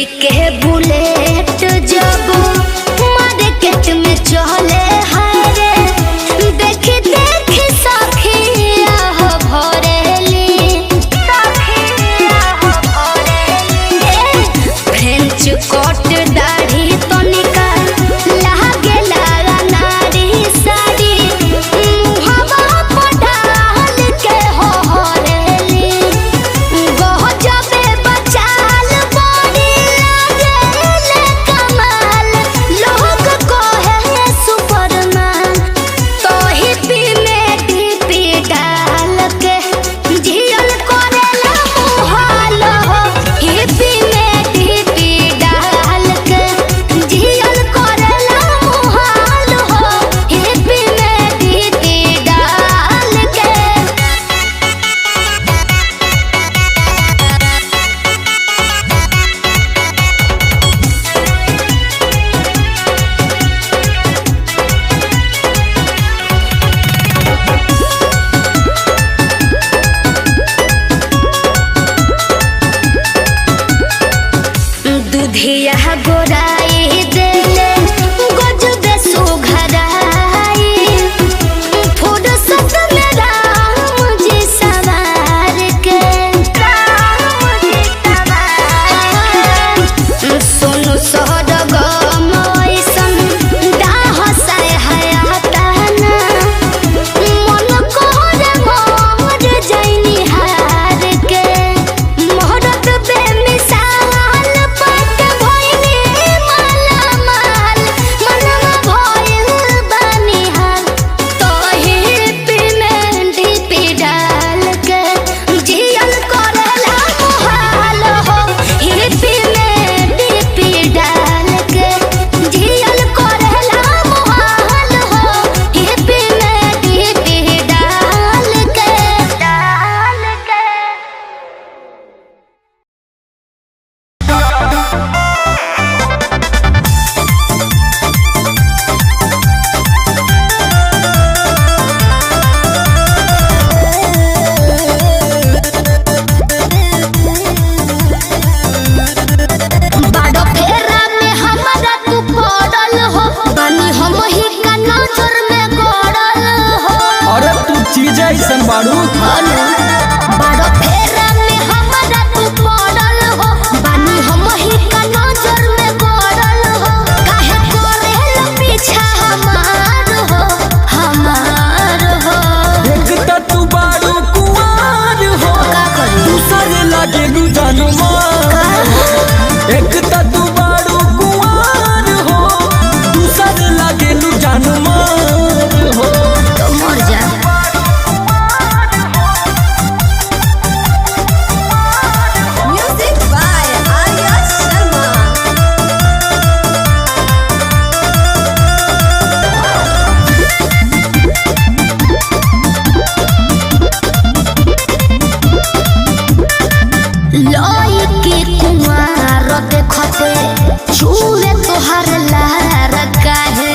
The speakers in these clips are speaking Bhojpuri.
के बुलेट जब मार्केट में चले हारे देखी देखी सखिया हो भरेली फ्रेंच कोट दाढ़ी तनिका लागे लागा नारी साड़ी मुहवा पर डाल के हो हरेली गजबे बचाल बड़ी लागेले कमाल लोग कहे सुपरमैन तो हिप्पी में डीपी डाल के जियल करेला मुहाल हो हिप्पी में डीपी डाल के जियल करेला मुहाल हो हिप्पी में डीपी डाल के दुधिया गोराई देले गजबे सुघराई फुर्सत में राम जी सवार के सोनू सोहरगम ऐसन दाहसाय हयाताना मन कोरे मोर जैनी हार के मोहरत बेमिसाल पट भइनी मालामाल मनवा भइल बनिहाल तोही पिमेंट डीपी डाल के जियल करेला मुहाल हो हिप्पी में डीपी डाल के जियल करेला मुहाल हो हिप्पी में डीपी डाल के बाड़ो फेरा में हमारा तू पड़ल हो बनी हम ही का नजर में गड़ल हो अरे तू चीज ऐसन बाड़ू बाड़ो फेरा में हमारा तू पड़ल हो बनी हम ही का नजर में गड़ल हो काहे करेला पीछा हमार हो एक त तू बाड़ू कुंवार हो का करी दूसरे लागे लू जानवर एक त तू बाड़ू कुंवार हो दूसरे लागे लू जानवर हो तो मर जा Music by Arya Sharma. लई के कुमार देखते छूले तोहर लार काहे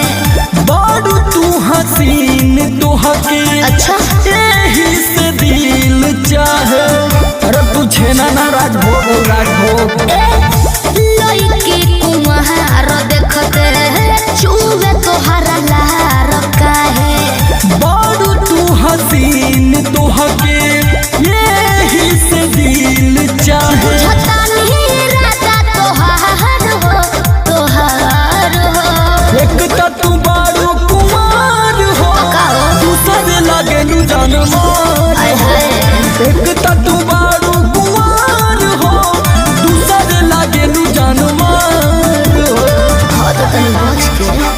बाड़ू तू हसीन तोहके अच्छा यही से दिल चाहे अरे तू छेना ना राजभोग राजभोग लई के कुमार देखते छूले तोहर लार काहे बाड़ू तू हसीन तोहके यही से दिल चाहे झटा नहीं राजा तोहार हो एक त तू बाड़ू कुमार हो दूसरे लागे लू जानवर आय हाय एक त तू बाड़ू कुमार हो दूसरे लागे लू जानवर हो हाँ तो तनी बच के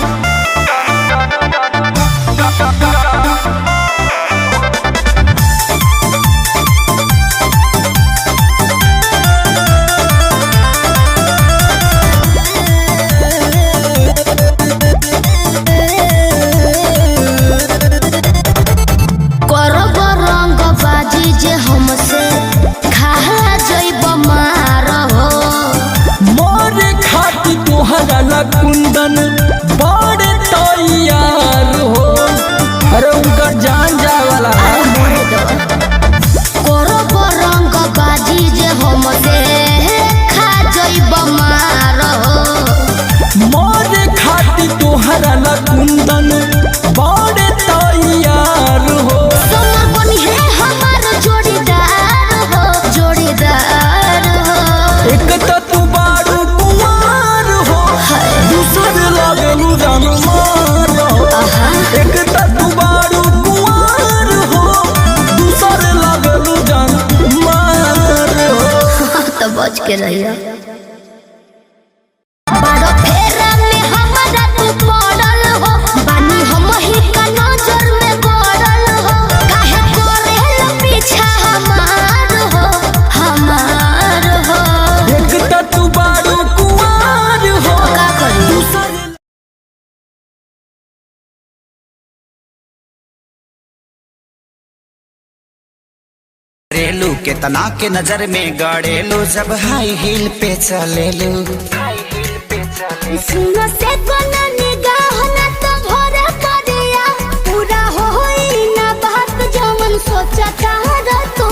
करब रंग बाजी जे हमसे खा जइब मार हो मोरे खाती तोहरा ला कुंदन बड़े तैयार हो अरे उनका जान जाए वाला करब रंग बाजी जे हमसे खा जइब मार तहरा ला कुंदन बड़े तैयार हो। सोना बनी है हमार जोड़ीदार हो, जोड़ीदार हो। एक तो तू बारू कुमार हो, दूसर लागलू जानवर हो। एक तो तू बारू कुमार हो, दूसर लागलू जानवर हो। तो बच के रहिया। बारो फेरा में हमारा तू पड़ल हो, बानी हम ही का नजर में गड़ल हो। काहे करेला पीछा हमार हो, हमार हो। एक तो तू बारू कुमार हो, का करी दूसर रेलू केतना के नजर में गड़ेलू जब हाई हील पे चलेलू। सुनो से कोना निगाह ना तो भरे करिया, पूरा होई ना बात जमन सोचता रह तू।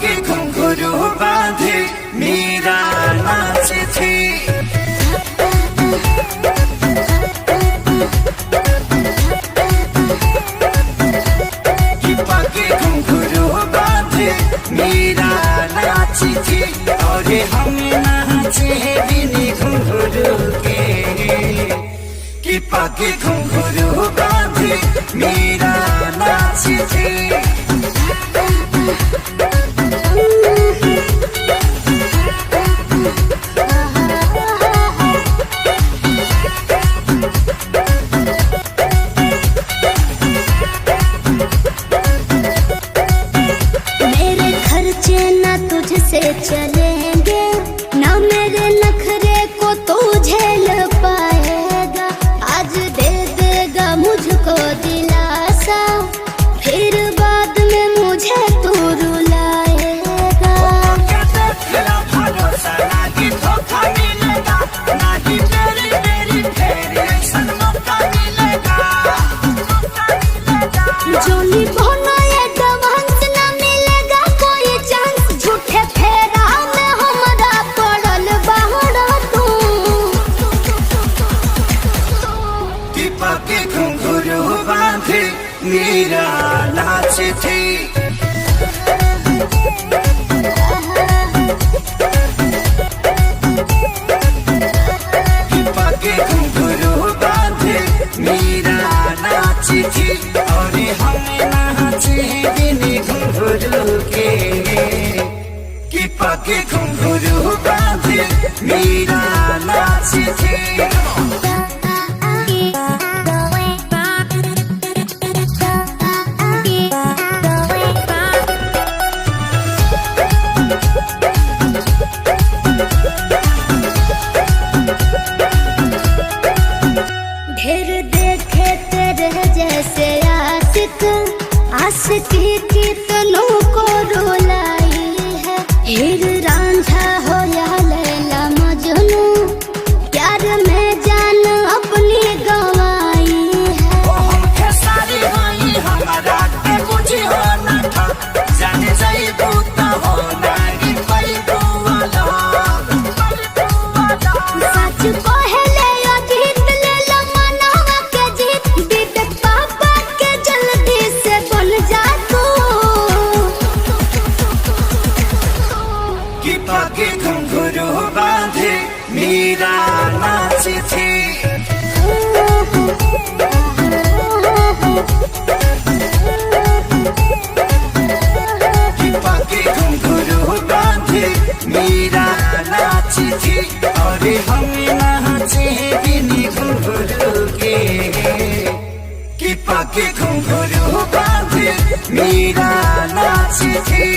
के घुंघरू बांधे मीरा नाचे थी। के घुंघरू बांधे मीरा नाची थी और हम नाचे बिनी घुंघरू के। कि पाके घुंघरू बांधे मीरा नाची थी। मेरे खर्चे ना तुझसे चलेंगे, ना मेरे नखरे को तू झेल पाएगा। आज दे देगा मुझको दिलासा, फिर बाद में मुझे तू रुलाएगा। जोनी बोना ये डबांस ना मिलेगा कोई चांस, झूठे फेरा में हमारा पड़ल बाहर तू। के घुंघरू बांधे मीरा नाचे थी। के घुंघरू बांधे मीरा नाची थी और हम नाचे बिनी घुंघरू के। कि पाके घुंघरू बांधे मीरा नाची थी। ढेर देखे तेरे जैसे आशिक, आशिकी कितनों को रुलाई है। हीर रांझा हो या लैला मजनू, प्यार में जान अपनी गंवाई है। सारी वही हमारा के बुझी हो ना था, जाने जाई बूता हो नारी पई वाला। सच कहले अजीत ले लो मनवा के जीत, बीतक पापा के जल्दी से बन जा तू। कि पाके घुंघरू बांधे मीरा नाची थी। कि पाके घुंघरू बांधे मीरा नाची थी और हम नाचे बिनी घुंघरू के। कि पाके घुंघरू बांधे मीरा नाची थी।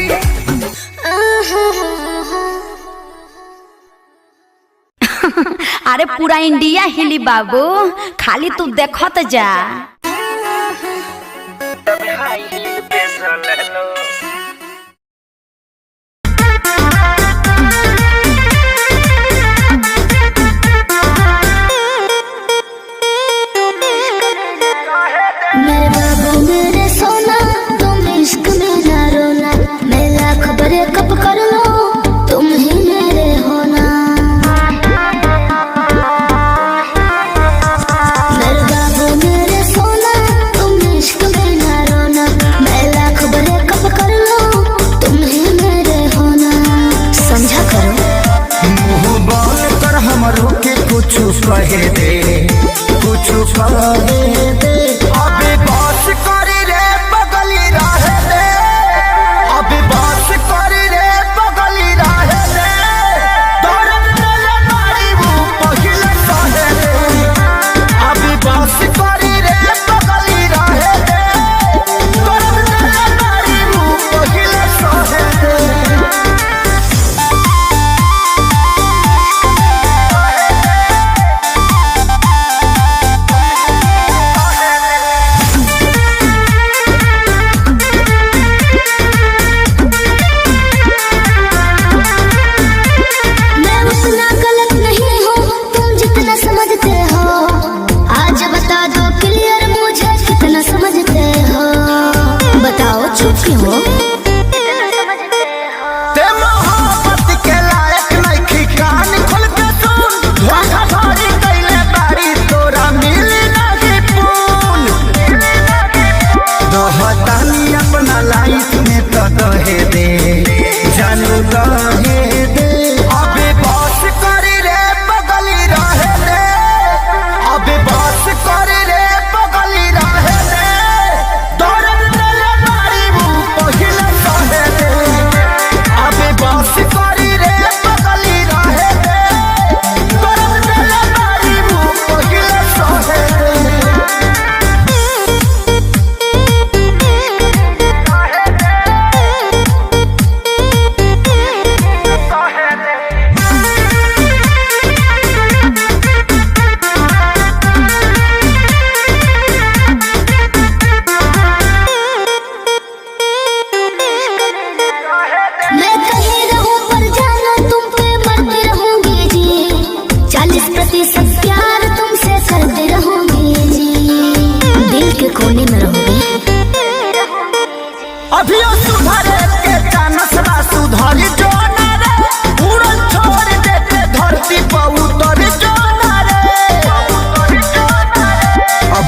अरे पूरा इंडिया हिली बाबू, खाली तू देखत जा। मेरे बाबू मेरे सोना, तुम इश्क में ना रोना। मैं लाख ब्रेकअप कर लो, तुम ही मेरे होना। कहे दे कुछ कहे दे अभी बस करी रे बगली रहे दे अभी बस करी रे बगली रहे दे दर्द दिले मारी वो पहिले सहे दे अभी बस करी रे बगली रहे दे दर्द दिले मारी वो पहिले सहे दे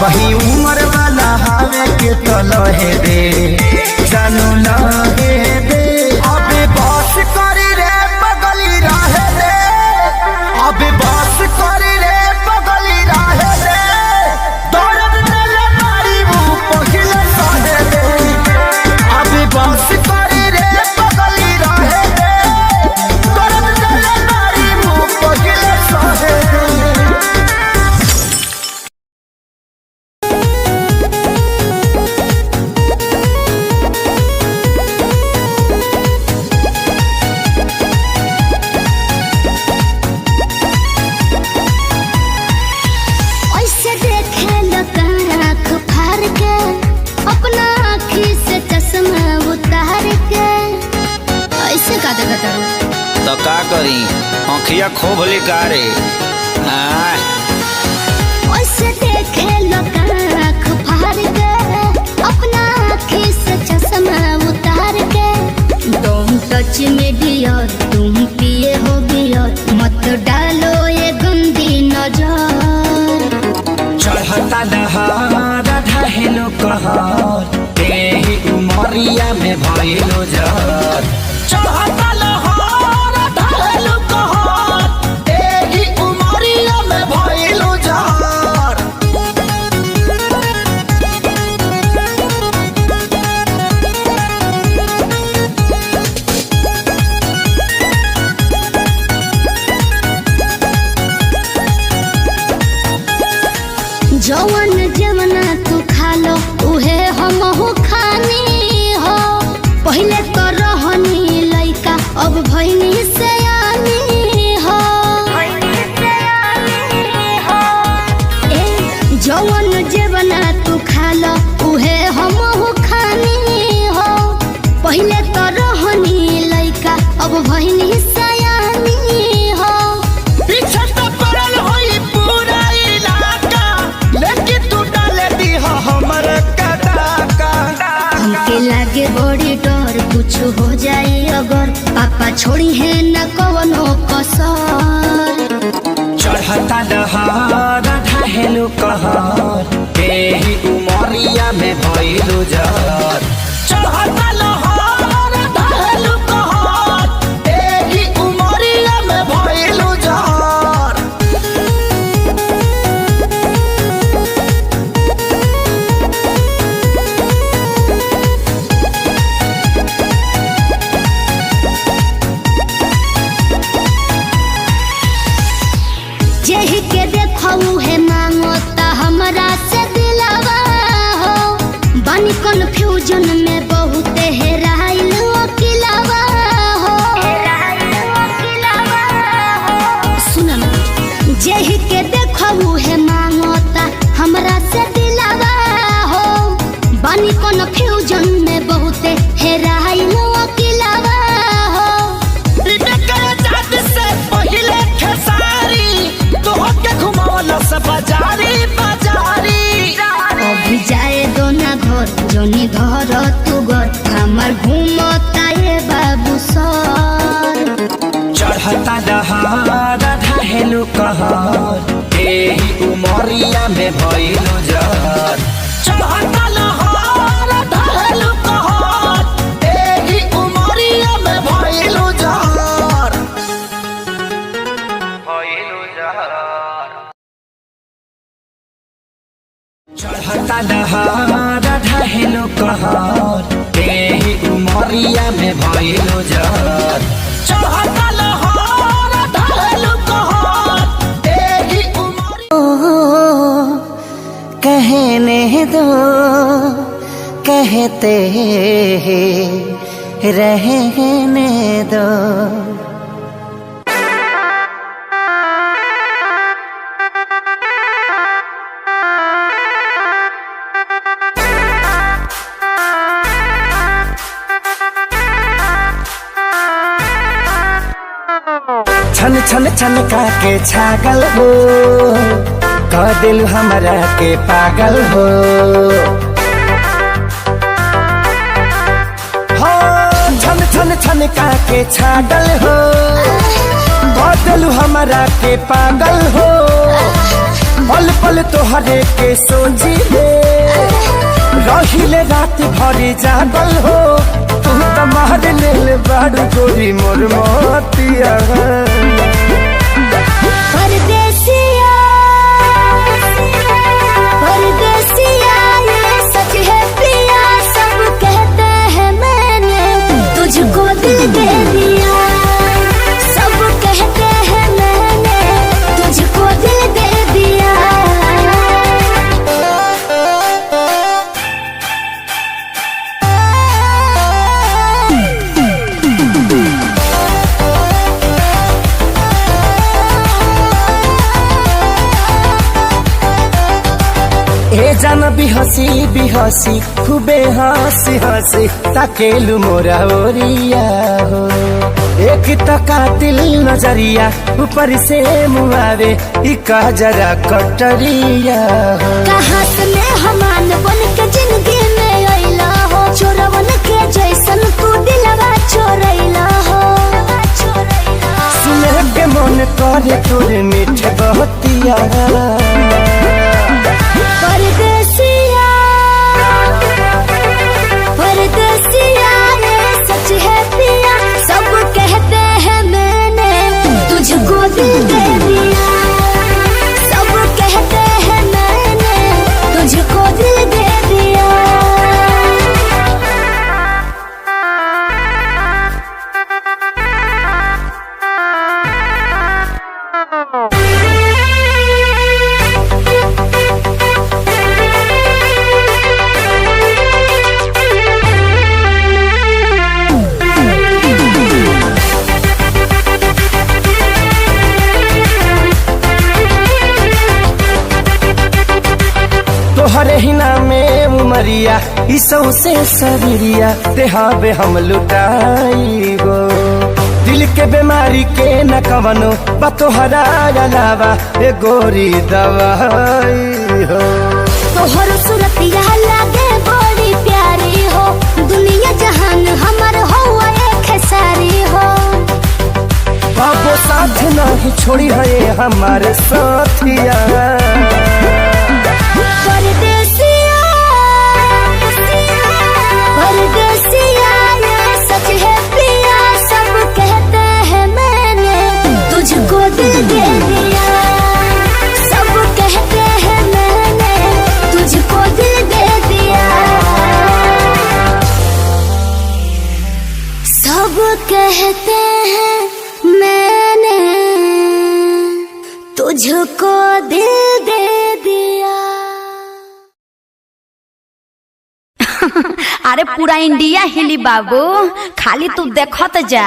वही उम्र वाला हवे के तो लहे दे जानू लहे दे अबे बस करी रे बगली रहे दे अबे बस करी रे बगली रहे दे दर्द दिले मारी वो पहिले सहे दे अबे बस करी रे बगली रहे दे दर्द दिले मारी वो पहिले सहे दे तो का करी आँखिया खोभली कारे ओसे देखे लोग आँख फाड़ के अपना आँखी से चश्मा उतार के तुम टच में डियर तुम पिए हो बियर मत डालो ये गंदी नजर चढ़ता दहार ढहेलो कहर तेही उमरिया में भइलो जर चढ़ता लहर ढहेलो कहर तेही उमरिया में भइलो जर जवन जवना तू खा लो उहे हम हो खानी हो पहले तो रहनी लइका अब भइनी सयानी हो ए जवन जवना तू खा लो उहे हम हो खानी हो पहले तो रहनी लइका अब भइनी सयानी हो पीछे तो पड़ल होई पूरा इलाका लेकिन तू डाले दी हमर कदाका हमके लागे बड़ी डर कुछ हो जाए अगर पापा छोड़ी है न कवनो कसर चढ़ता दहार ढहेलो कहर तेही उमरिया में भइलो जर चढ़ता लहर ढहेलो कहर तेही उमरिया में भइलो जर चढ़ता दहार ढहेलु कहर एही उमरिया में भइलु जहर चढ़ता दहार ढहेलु कहर एही उमरिया में भइलु जहर चढ़ता दहार ढहेलु कहर एही उमरिया में भइलु जहर चढ़ता दहार ढहेलु कहर एही कहने दो कहते रहने दो। छन छन छन का के छागल हो कह दिल हमरा के पागल हो छन छन छन का के छागल हो कह दिल हमरा के पागल हो पल पल तोहरे के सोची ले रहिले रात भरी जागल हो तू तो मार ले बाड़ू गोरी मोर मोतिया परदेसिया परदेसिया ये सच है पिया सब कहते हैं मैंने तुझको दिल दे दिया सब कहते हैं मैंने तुझको दिल दे दिया। ए जान बिहसी खूबे हंसी हंसी ताकेलु मोरा ओरिया हो एक तो कातिल नजरिया ऊपर से मुआवे इका जरा कटरिया हो कहाँ से मेहमान बन के जिंदगी में अइला हो चोरवन के जैसन तू दिलवा चोरैला हो सुने के मन करे तोरे मीठे बहतिया परदेसिया परदेसिया ये सच है पिया सब कहते हैं मैंने तुझको दिल दे दिया सब कहते हैं मैंने तुझको दिल दे दिया। तोहरे ही नामे उमरिया इसौ से शरीरिया देहाबे हम लुटाई गो दिल के बीमारी के न कवनो बा तोहरा अलावा ए गोरी दवाई हो तोहर सूरतिया लागे बड़ी प्यारी हो दुनिया जहान हमर हो एक सारी हो बाबो साथ नहीं छोड़ी है हमारे साथिया परदेसिया परदेसिया ये सच है पिया सब कहते हैं मैंने तुझको दिल दे दिया सब कहते हैं मैंने तुझको दिल दे दिया सब कहते हैं मैंने तुझको दिल दे दिया। अरे पूरा इंडिया हिली बाबू खाली तू देखत जा।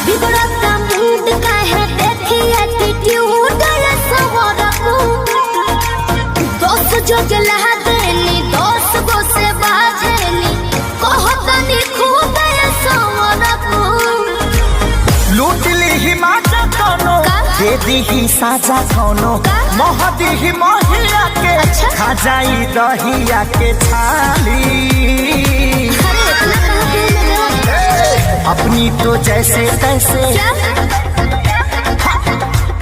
बिगड़ता मूड का है देखी एटीट्यूड ये सवर दीही साजा कोनो मोह दीही मोहिया के खा जाई दहिया के छाली। अपनी तो जैसे तैसे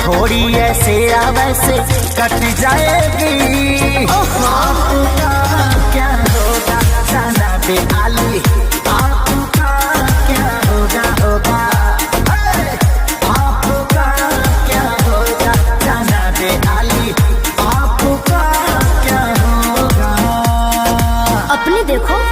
थोड़ी ऐसे या वैसे कट जाएगी। आपका क्या होगा जाना बे आली, आपका क्या होगा होगा, आपका क्या होगा जाना बे आली, आपका क्या होगा। अपने देखो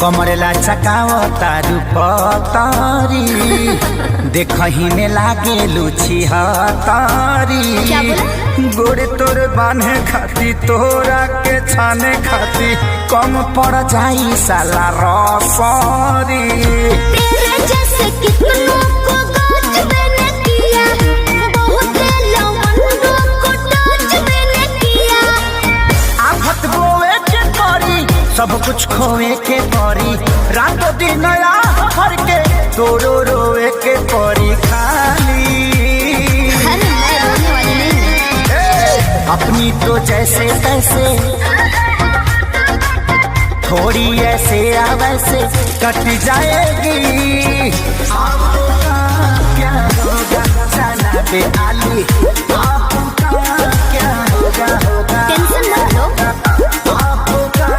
कमरेला चकाव तारू पतारी देखही में लागे लुची हतारी। गोड़े तोरे बांधे खाती तोरा के छाने खाती कम पड़ जाई साला रसरी। तेरे जैसे कितनों को गाज मैंने किया, बहुत लवंगों को टच मैंने किया। आफत बोए के परी सब कुछ खोए के परी, रातों दिन हर के तोरो रोए के परी खाली। अरे मैं रोने वाली नहीं। अपनी तो जैसे तैसे थोड़ी ऐसे या वैसे कट जाएगी। आपका क्या होगा जाना बे आली, आपका क्या होगा होगा। टेंशन मत लो। आपका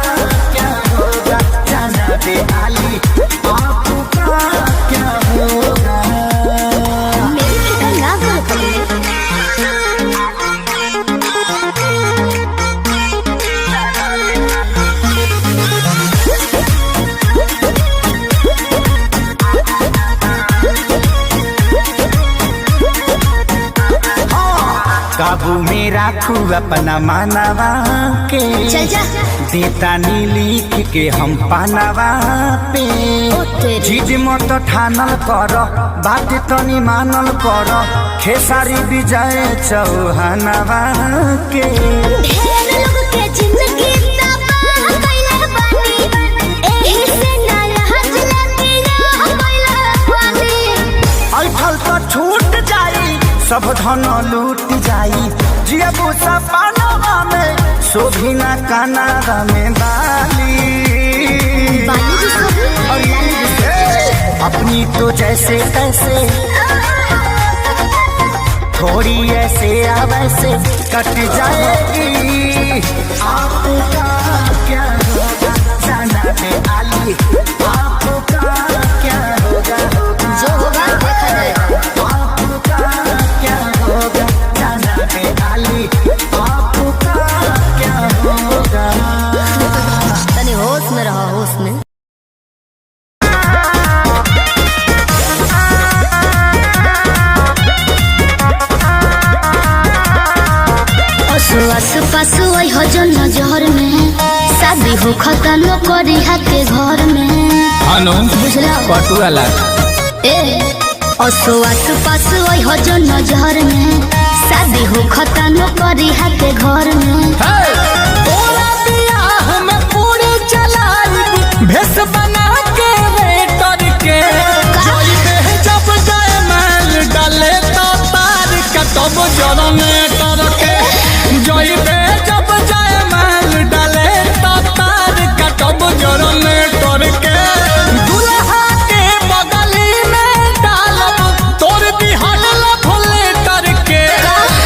क्या होगा जाना बे आली, आपका क्या होगा। मेरी फिक्र ना करो कभी। काबू में राखू अपना मानवा के, चल जा। देता नी लिख के हम पानवा पे। चीज मत ठानल कर बात तनी मानल कर, खेसारी विजय चौहानवा के। ढेर लोग के जिंदगी तबाह कइले बानी, एही से ना लाज लगिया कइले बानी। ऐठल तो छूट जाई सब धन लूट जाई, जियबू सपनवा में शोभी ना कानावा में बाली। बाली भी शोभी और लाली भी शोभी। अपनी तो जैसे तैसे थोड़ी ऐसे या वैसे कट जाएगी। आपका क्या होगा जाना बे आली, आपका क्या होगा होगा। जो होगा देखा जाएगा। आपका क्या होगा जाना बे आली, आपका क्या होगा। तनी होश में रहो, होश में। आस पास वही हो जो नजर में, शादी हो खतनो करी के घर में। अनु बुझला पटुआ लाग ए असो आस पास वही हो जो नजर में, शादी हो खतनो करी के घर में। तोरा बियाह में पूरी चलाई भेस बना के वेटर के, जोई पे जब जाए मैल डाले तो तार के तब जरने कर के। जोई पे जब जाए मैल डाले तो तार के तब जरने कर के। दुल्हा के बगली में डालब तोर दिहल भोले कर के।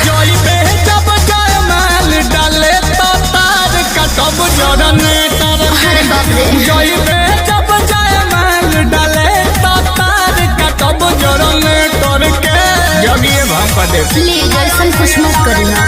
जोई पे जब जाए मैल डाले तो तार के तब जरने कर के। अरे बाप रे। जोई पे जब जाए मैल डाले तो तार के तब जरने कर के। जगिए भापा दे प्लीज ऐसा कुछ मत करना।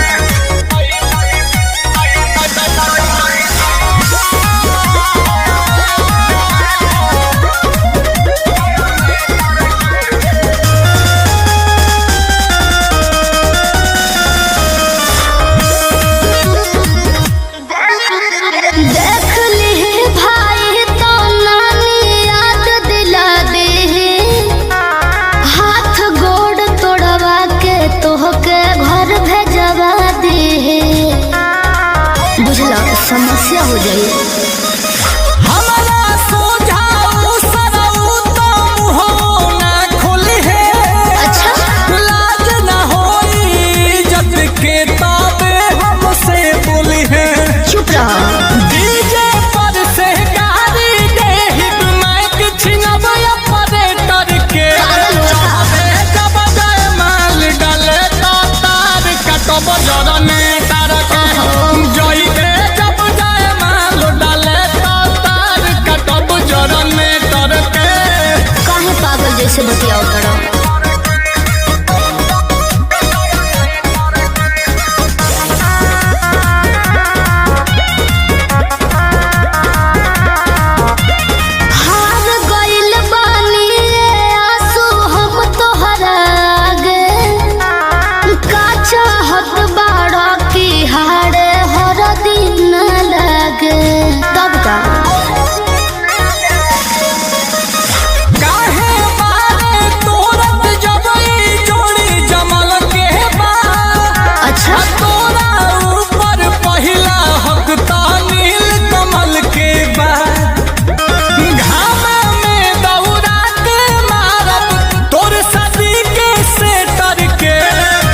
देख ली भाई तो नानी याद दिला दे। समस्या हो जाए। हमारा सोझाऊ सरऊ तो मुँह ना खुली है। अच्छा लाज ना होई जब के ताबे हमसे बोली है। चुप रहो। डीजे पर से गाड़ी दे हिप माइक छिनब ऑपरेटर के। चाहे जब जाए माल डाले तो तार कटब जरने तार के। जइबे जब जाए माल डाले तो तार कटब जरने तार के। काहे पागल जैसे बतियाओ करो। हार गइल बानी आंसू हम तोहरा आगे। का चाहत बाड़ा की हारे हर दिन लागे। तब का काहे मारे तोरत जबई जोड़ी जमल के बा। अच्छा तोरा ऊपर पहिला हक ता नील कमल के बा। घाम में दौड़ा के मारब तोर सदी के सेटर के।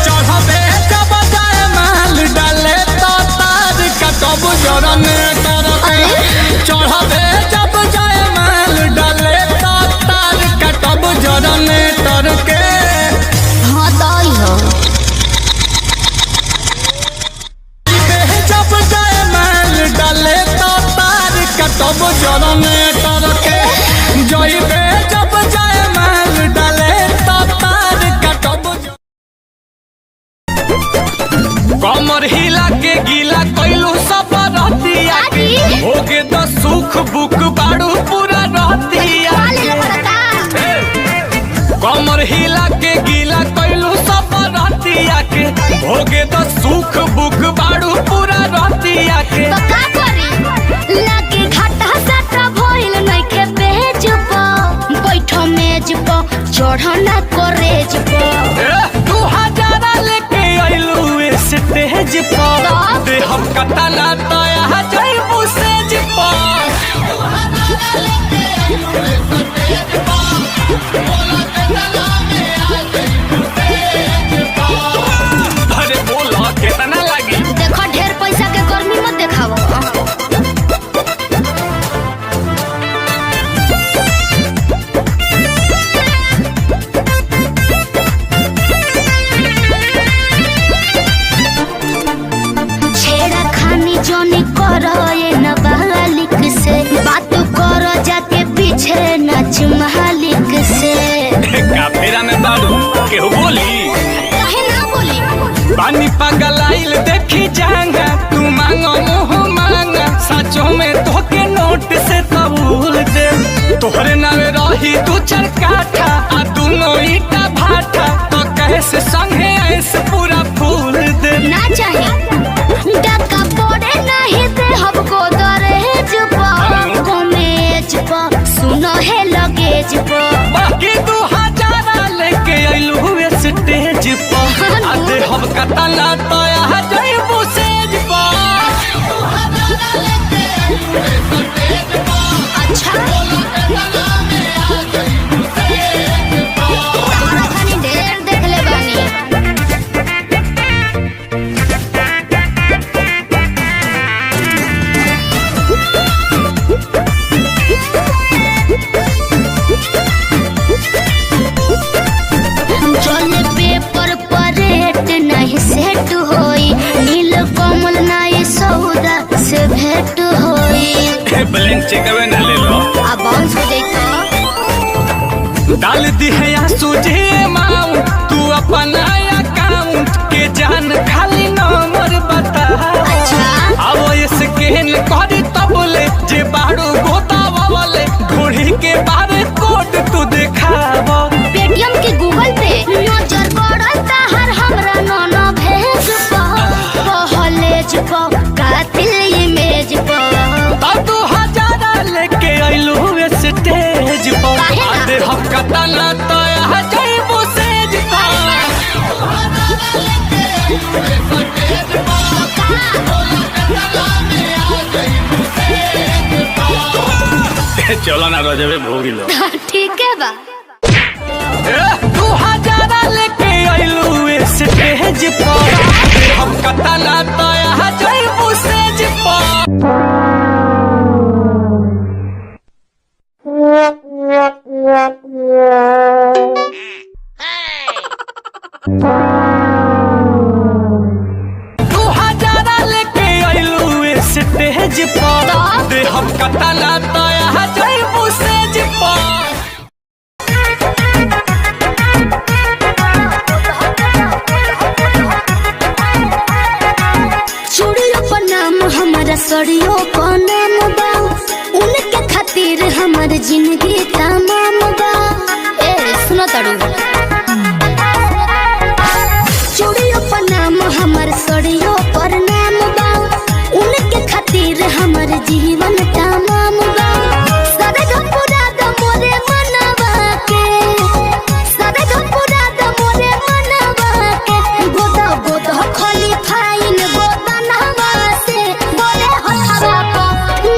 चढ़बे जब जाए माल डाले तो तार कटब जरने तर के। चढ़बे जब जाए माल डाले तो तार कटब जरने तर के। हाँ दाई हो। जब जाए माल डाले तो तार कटब जरने तर के। जइबे जब जाए माल डाले तो तार कटब कमर हिला के गीला कैलू सब रहतिया के। होगे तो सुख बुक बाड़ू पूरा रहतिया के। कमर हिला के गीला कैलू सब रहतिया के। होगे तो सुख बुक बाड़ू पूरा रहतिया के। तो का करी लागे घाटा साटा भइल नइखे बेच प। बैठो मेज प चढ़ना करेज प। 2000 लेके अइलू स्टेज पर। दे हम कतला तया जइबू सेज पर। अरे बोला कितना लगी। देखो ढेर पैसा के गर्मी मत देखावो। छेड़ा खानी जोनी करो ये नाबालिग से। बात करो जाके पीछे नाच मालिक से। काफेरा में बाड़ू केहू बोली। काहे ना बोली। पानी पगलाइल देखी जांगा तू मांगो मुँह मांगा। सचो में तोके नोट से कबूल दे। तोहरे नावे रही दू चार काठा आ दोनों ईटा भाटा। तो कैसे संगे ऐसे पूरा फूल दे। ना चाहिए डका पड़े नहीं दे हमको दरहेज पर। कमेज पर सुनो है लगेज पर। बाकी 2000 लेके अइलू स्टेज पर। आधे हम कतला तया जइबू सेज पर। अच्छा तारा खानी ढेर देख ले बानी। चले पेपर पर रेट नहीं सेट होई। नील कमल नहीं सौदा से भेंट होई। ब्लैंक चेकवे ना ले लो। अब बाउंस हो जाई तो डाल दी है आंसू जे माऊ तू अपना अकाउंट के। जान खाली नंबर बता। अच्छा अब स्कैन करी तब ले जे बाड़ू गोतावले। घोड़ी के बारे कोड तू देखाव। पेटीएम के गूगल पे नजर पड़ता हर हमरा नोनो भेज पहलेज कातिल इमेज तब 2000 लेके अइलू स्टेज पर। काहे ना? आधे हम कतला तया जइबू चलो ना रजबे भोगी लो। ठीक है बा। 2000 लेके आइलू स्टेज पर हम कतना तो यहाँ जाइबू स्टेज पर। स्टेज पर दे हम कतना तो यहाँ जाइबू स्टेज पर। चूड़ियों पर नाम हमारा सड़ियों पर नाम बा उनके खातिर हमार जिंदगी तमाम बा। ए सुनो तारू चूड़ियों पर नाम हमार सड़ियों पर नाम बा उनके खातिर हमार जीवन तमाम बा। सरग पूरा द मोरे मनवा के सरग पूरा द मोरे मनवा के गोदा गोदा खाली फाइन गोदा नहवा से बोले हथवा को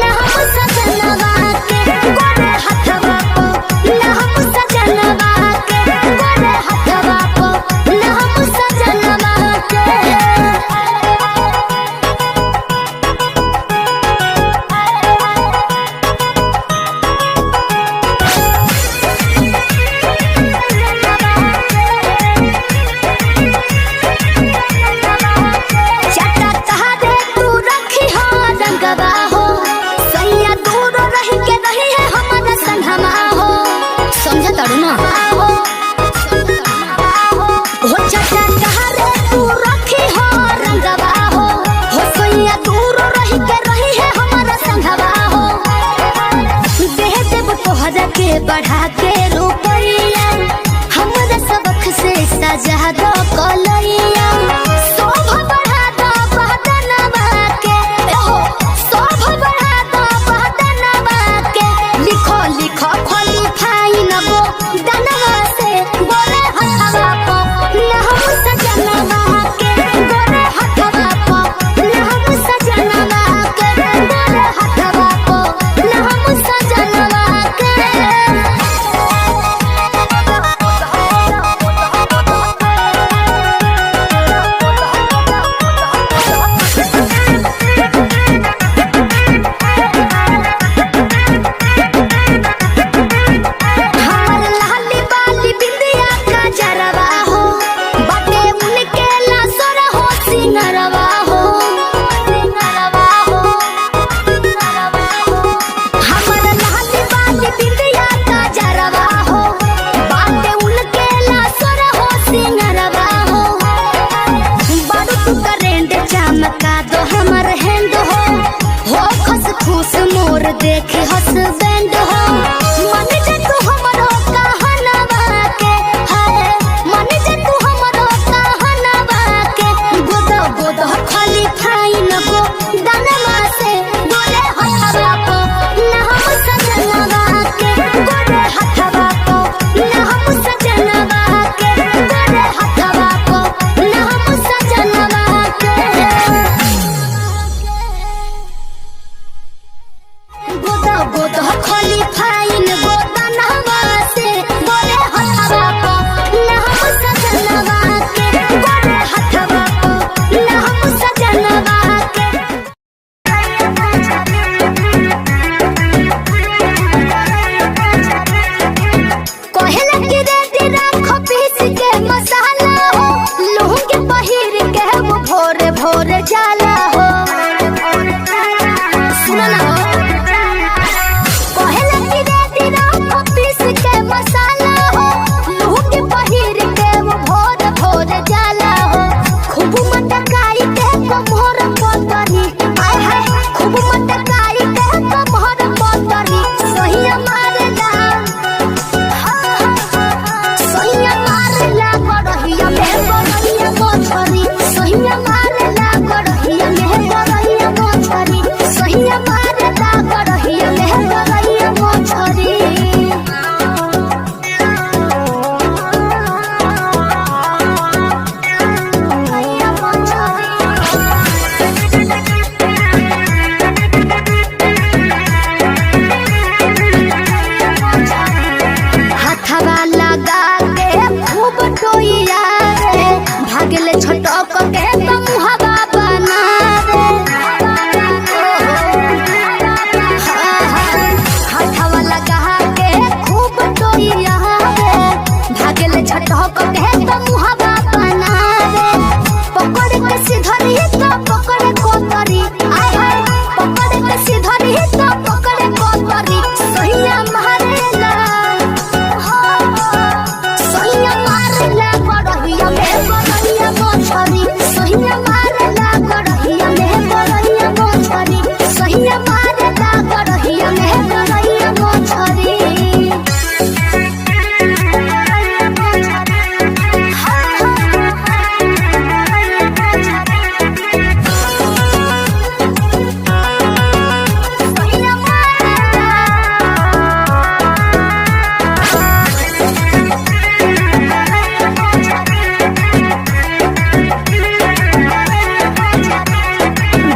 ना हम सजनवा के बोले हथवा को ना हम सजनवा के बोले हथवा को ना हम सजनवा के। चटा तहारे तू रखी हो रंगवा हो सैया दूर रही के रही है हमारा संगमा हो समझ तड़ू ना हो चटा तहारे तू रखी हो रंगवा हो सैया दूर रही के रही है हमारा संगवा हो। देह देव तोहरा के बढ़ा के रुपैया हमारा सबक से सजा दो कलैया शोभा बढ़ा दो बहदनवा के हो शोभा बढ़ा दो बहदनवा के लिखो लिखो खोली फाइन गो दनवा से बोले हथवा को ना हम सजनवा के बोले हथवा को ना हम सजनवा के बोले हथवा को ना हम सजनवा के। हमार लाली बाली बिंदिया का जरवा हो बाटे उनके लासर हो सिंगरवा हो सिंगरवा हो सिंगरवा हो। हमार लाली बाली बिंदिया का जरवा हो बाटे उनके लासर हो सिंगरवा हो। बारू तू करेंट चमका दो हमार हैंड हो खस खुश मोर देखे हसबैंड हो मन जे तू हमरो कहनवा के है मन जे तू हमरो कहनवा के गोदा गोदा खाली फाइन गो दनवा से बोले हथवा को ना हम सजनवा के बोले हथवा को ना हम सजनवा के बोले हथवा को ना हम सजनवा के गोदा छटक के तुम हवा बना रे हाथवा लगा के खूब टोइया रे भागल छटक के तुम हवा बना रे पकड़ के सिधरी तो पकड़ कोतरी आय हाय पकड़ के सिधरी तो पकड़ कोतरी सहिया मारेला सहिया मारेला गड़हिया में गड़हिया मोछरी सहिया मारेला गड़हिया में गड़हिया मोछरी सहिया मारेला गड़हिया में गड़हिया मोछरी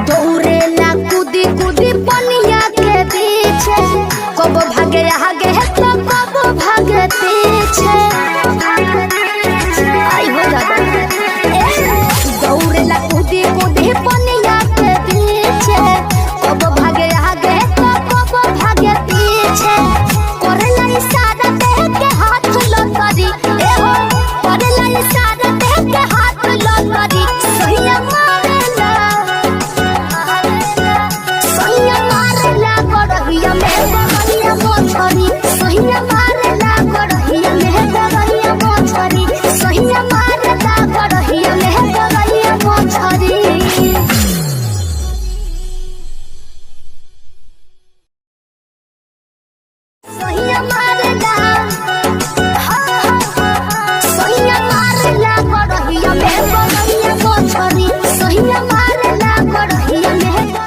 दौड़ेला कूदी कूदी पनिया के पीछे कब भागे आगे तो कब भागे पीछे आई हो दादा दौड़ेला कूदी कूदी पनिया के पीछे कब भागे आगे तो कब भागे पीछे करेला इशारा देह के हाथ लतरी ए हो करेला इशारा देह के हाथ लतरी सहिया मारेला सहिया मारेला गड़हिया में गड़हिया मोछरी सहिया मारेला गड़हिया में गड़हिया मोछरी सहिया मारेला गड़हिया में गड़हिया मोछरी सहिया मारेला सहिया मारेला गड़हिया में गड़हिया मोछरी सहिया मारेला गड़हिया में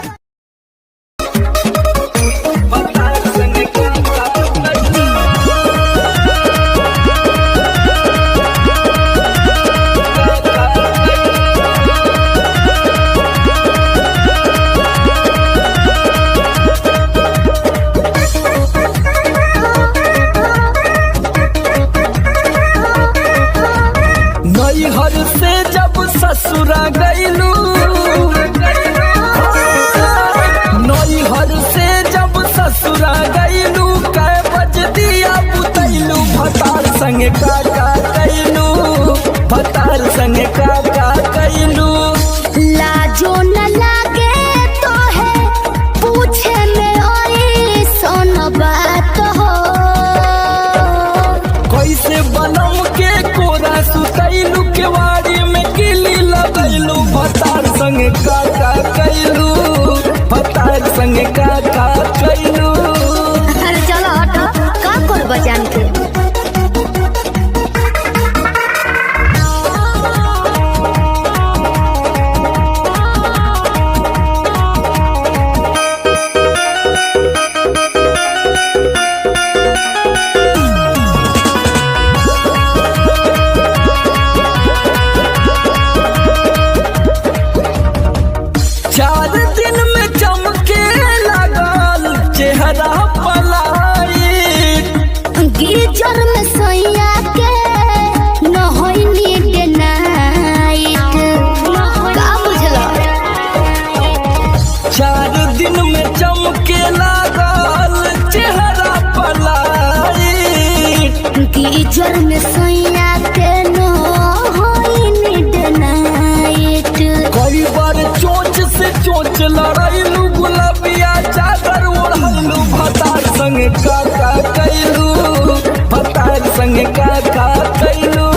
नैहर से जब ससुरा गईलू नैहर से जब ससुरा गईलू कै बज दिया बुतैलू भतार संगे का कैलू भतार संगे का कैलू लाजो न लागे तो है पूछे में ओई सोन बात हो कैसे बनम के कोरा सुतैलू केवाड़ी में किली लगैलू भतार संगे का कैलू भतार संगे का कैलू अरे चलो हटो का कर बजान के चार दिन में चमके लगल चेहरा पलाई गिरजर में सैया के न होई नीड नाइट का बुझलो 4 दिन में चमके लगल चेहरा पलाई गिरजर में सैया के न होई नीड नाइट कई बार चोंच से चोंच लड़ाइलू गुलाबिया चादर ओढ़लू भतार संगे का कैलू भतार संगे का कैलू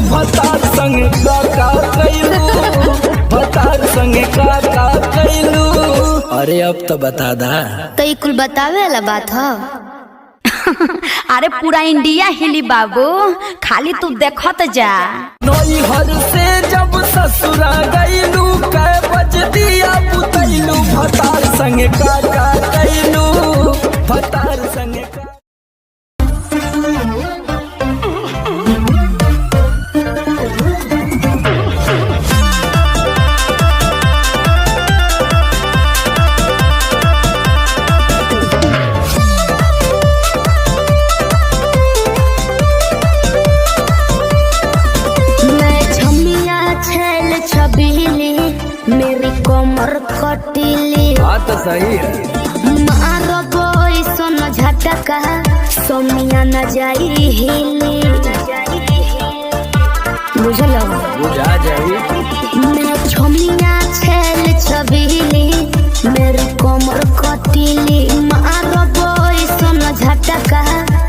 भतार संग का कैलू भतार संग का कैलू। अरे अब तो बता दा। तो ये कुल बतावे वाला बात है। अरे पूरा इंडिया हिली बाबू, खाली तू देखत जा। नई हर से जब ससुरा गईलू कै बज दिया बुतैलू भतार संग का कैलू भतार संग का। मेरी कमर कटीली बात सही है। मारो बोई सोनो झटका सोमिया न जाई हिली बुझलो बुझा जाई। मैं छोमिया छेल छबीली मेरी कमर कटीली मारो बोई सोनो झटका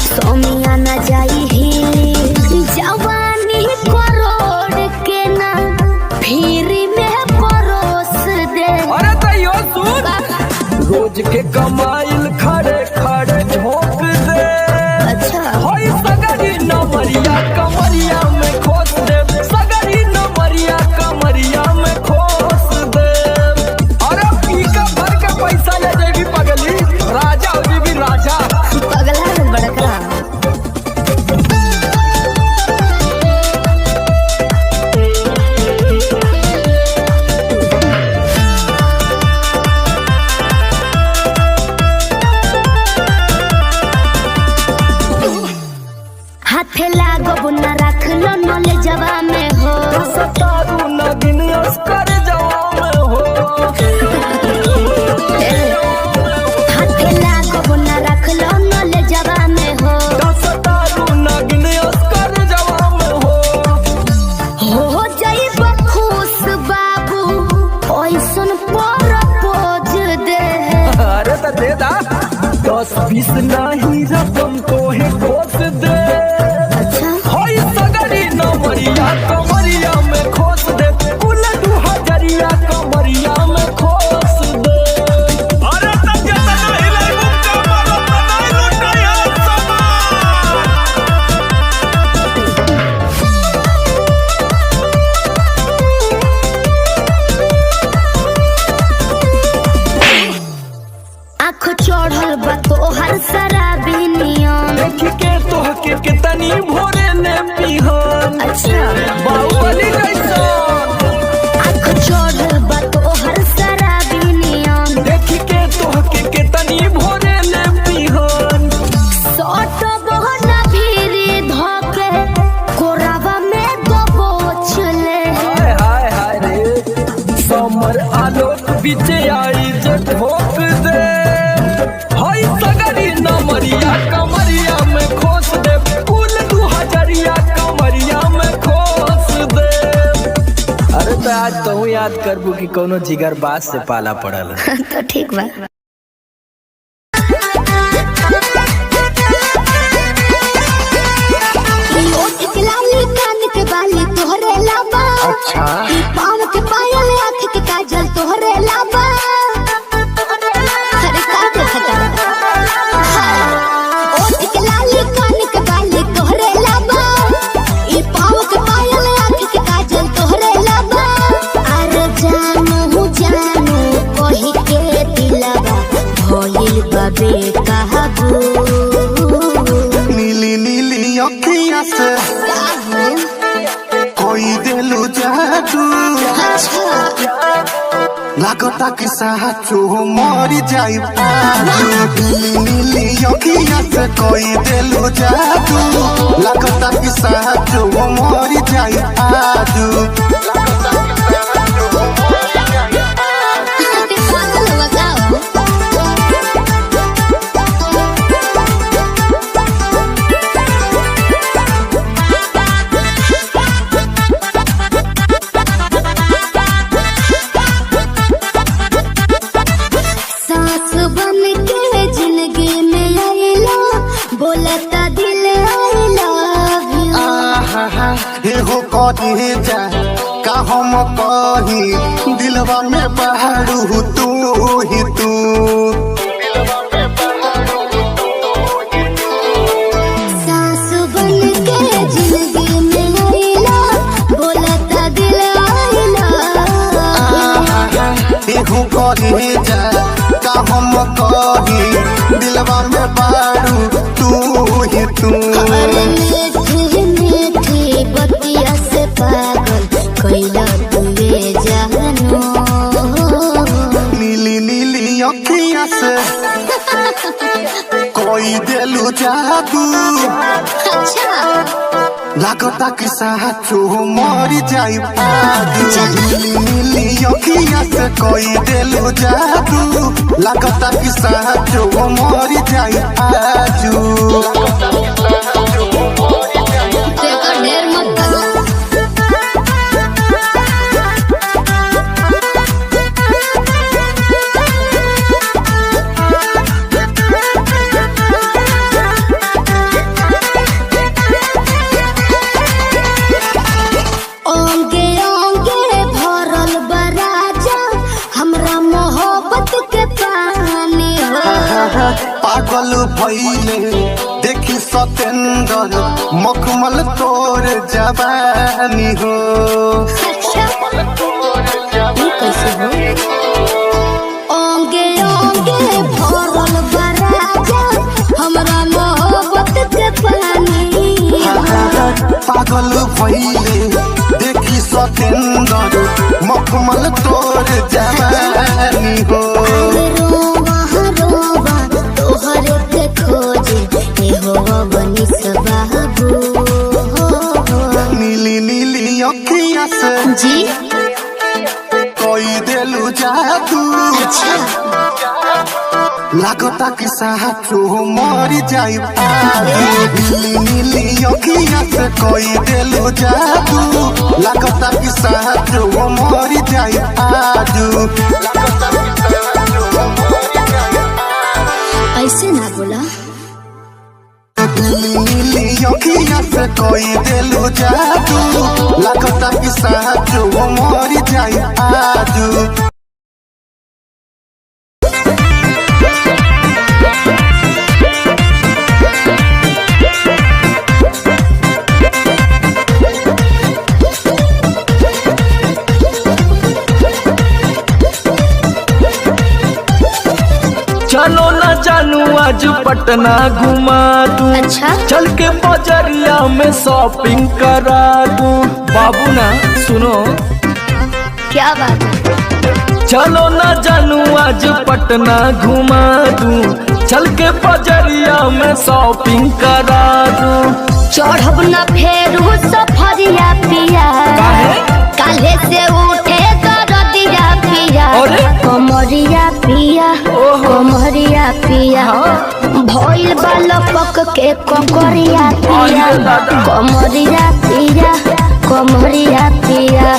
सोमिया न जाई हिली जवानी करोड़ के ना फिर रोज के कमाइल खड़े खड़े झोंक दे। अच्छा होई सगरी नमरिया कमरिया में खोस दे सगरी नमरिया कमरिया में खोस दे। अरे पी का भर के पैसा ले जेबी पगली राजा हो जेबी राजा पगला है बड़का। हाथे लागो न रख लो नले जवा में हो सतारू न दिन कर जवा में हो। हाथे लागो न रख लो नले जवा में हो सतारू न दिन कर जवा में हो जाइब खुश बाबू ओइसन पर पोज दे। अरे तो दे दा 10-20 नहीं रकम तो है खोस दे। होई सगरी नमरिया कमरिया में खोस दे कुल 2000 कमरिया में खोस दे। अरे तब ये तना हिलाई मुक्का मारो तना लुटाया आँख चढ़ल बा तोहर शराबी नियम देख के तोहके कितनी भोरे ने पिहन। अच्छा बाहुबली कैसा आँख चढ़ल बा तोहर शराबी नियम देख के तोहके कितनी भोरे ने पिहन। सट बहना भीरी धोके कोरावा में दबोच ले। हाय हाय हाय रे समर आलोक बीच आई जे ठोक दे। हाय सगरी नमरिया कमरिया में खोस दे कुल 2000 कमरिया में खोस दे। अरे तो आज तो याद करबू कि कोनो जिगर बास से पाला पड़ल। तो ठीक बा। अच्छा पाँव के पायल आँख के काजल तोहरे लाबा। अरे का देखता ओठ के लाली कान के बाली तोहरे लाबा। ई पाँव के पायल आँख के काजल तोहरे लाबा। अरे जानू जानू कही के दिलवा भइल बाबे कहबू। नीली नीली अखियां से कोई दिलू जादू लागता कि साचो मरी जाई पाजू। नीली नीली अखियां से कोई दिलू जादू लागता कि साचो मरी जाई पाजू। सांस बन के जिंदगी में आइला बोलता दिल आई लव यू। एहो कहे जा का हम कही दिलवा में बहरू तू ही तू। सास बन के जिंदगी में आइला बोलता दिल आइला। एहो कहे जा का हम कही दिलवा में बहरू तू ही तू। मीठी मीठी बतिया से पागल कैला तुए जानो। नीली नीली अखियां से कोई दिलु जादू। अच्छा लागता कि साचो मरी जाई आजू। नीली नीली अखियां से कोई दिलु जादू। लागता कि साचो मरी जाई आजू। देखो ढेर मत ओंगे ओंगे भरल बराजा हमरा मोहब्बत के पानी हो। पागल भइले देखी सतेंद्र मखमल तोर जवानी हो। अच्छा ये कैसे हो? ओंगे ओंगे भरल बराजा हमरा मोहब्बत के पानी हो। पागल भइले देखी सतेंद्र मखमल तोर जवानी हो। रोवा रोवा तोहरे के खोजे ए हो बनी सबाबू। नीली नीली अखियां से जी कोई दिलु जादू। लागता कि साचो मरी जाई आजू। नीली नीली अखियां से कोई दिलु जादू। लागता कि साचो मरी जाई आजू। ऐसे ना बोला। नीली अखियां से कोई दिलु जादू। लागता कि साचो मरी जाई आजू। चलो ना जानू आज पटना घुमा दूं। अच्छा चल के बजरिया में शॉपिंग करा दूं। बाबू ना सुनो क्या बात है? चलो ना जानू आज पटना घुमा दूं। चल के बजरिया में शॉपिंग करा दूं। चढ़ब न फेरू सफरिया पिया। काले से उठे दरदिया पिया। अरे? कमरिया पिया कमरिया पिया। भइल बाल पक के ककरिया पिया। अरे दादा। कमरिया पिया कमरिया पिया।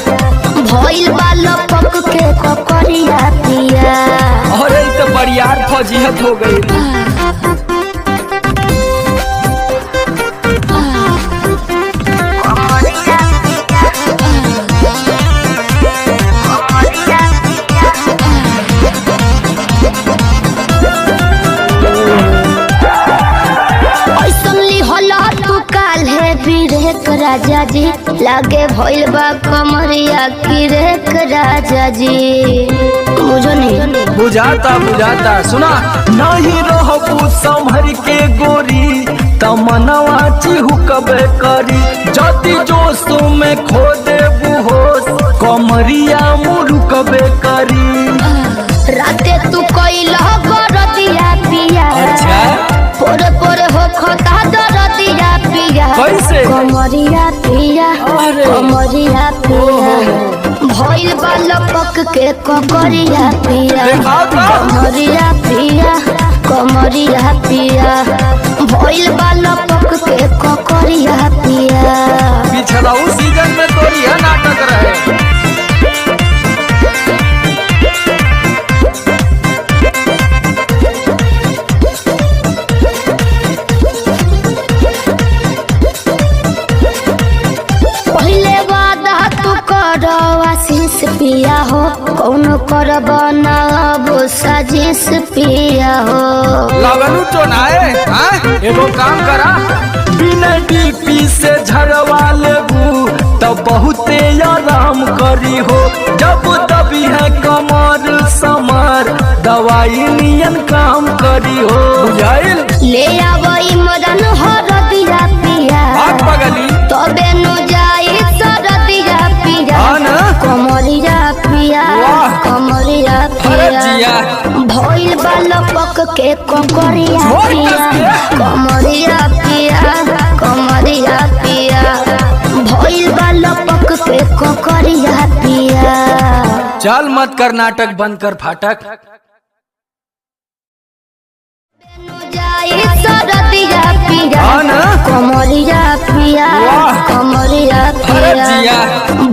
भइल बाल पक के ककरिया पिया। अरे ये तो बरियार फजीहत हो गई। किरेक राजा जी लागे भइल बा कमरिया किरेक राजा जी। बुझो नहीं बुझाता बुझाता सुना नहीं रहबू संभर के गोरी तमनवा चिहुकबे करी। जति जोश में खो देबू होश कमरिया मुरुकबे करी। राते तू कइला गरदिया पिया। अच्छा पोरे पोरे हो खता दरदिया पिया। कैसे? कमरिया पिया अरे। कमरिया पिया। भइल बा लपक के ककरिया पिया। देखा था? कमरिया पिया कमरिया पिया। भइल बा लपक के ककरिया पिया। पिछला उस सीजन में तो यह नाटक रहे। पहिला बनाब साजिश पिया हो। लगनू तो ना एगो काम करा, बिना डीपी से झड़वा लेबू तो बहुते आराम करी हो। जब दबी है कमर समर दवाई नियन काम करी हो, बुझाइल? ले आवई मदन हरदिया पिया पगली तबे नु जाई सरदिया पिया कमरिया पिया कमरिया पिया भइल बालपक के ककरिया पिया कमरिया पिया कमरिया पिया भइल बालपक के ककरिया पिया। चल मत कर नाटक, बंद कर फाटक। जाई सरदिया पिया कमरिया पिया कमरिया पिया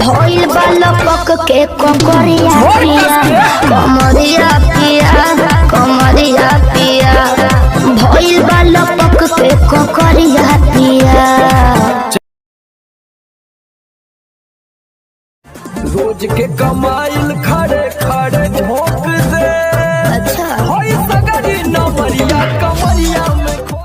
भइल बालपक के ककरिया पिया कमरिया पिया कमरिया पिया भइल बालपक के ककरिया पिया। रोज के कमाइल खड़े खड़े झोंक दे, अच्छा होई सगरी नमरिया कमरिया में खो।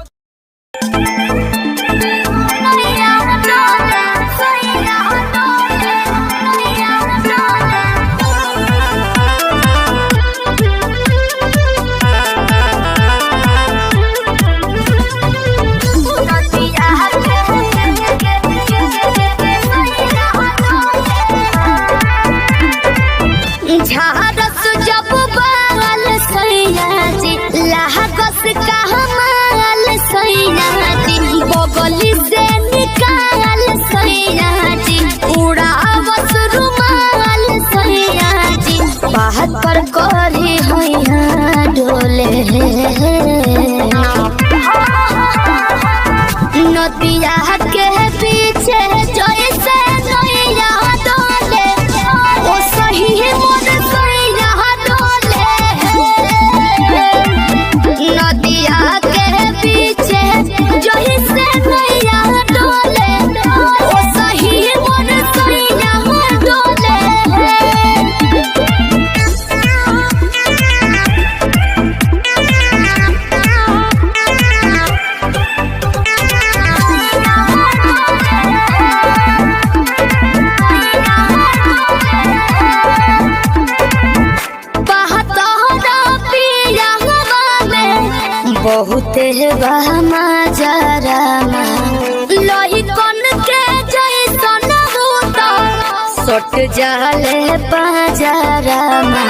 झारस जब बाल सैया जी लागस का हमाल सैया जी बगली से निकाल सैया जी उड़ावस रुमाल सैया जी बात पर करी हैया डोले नदिया के पीछे जैसे नैया डोले ओ सही मोर सैया डोले नदिया के पीछे जैसे नैया डोले ओ सही मोर सैया डोले। बहुते बहमा जरामा लोही कन के जैसन होता सट जाले पाजरामा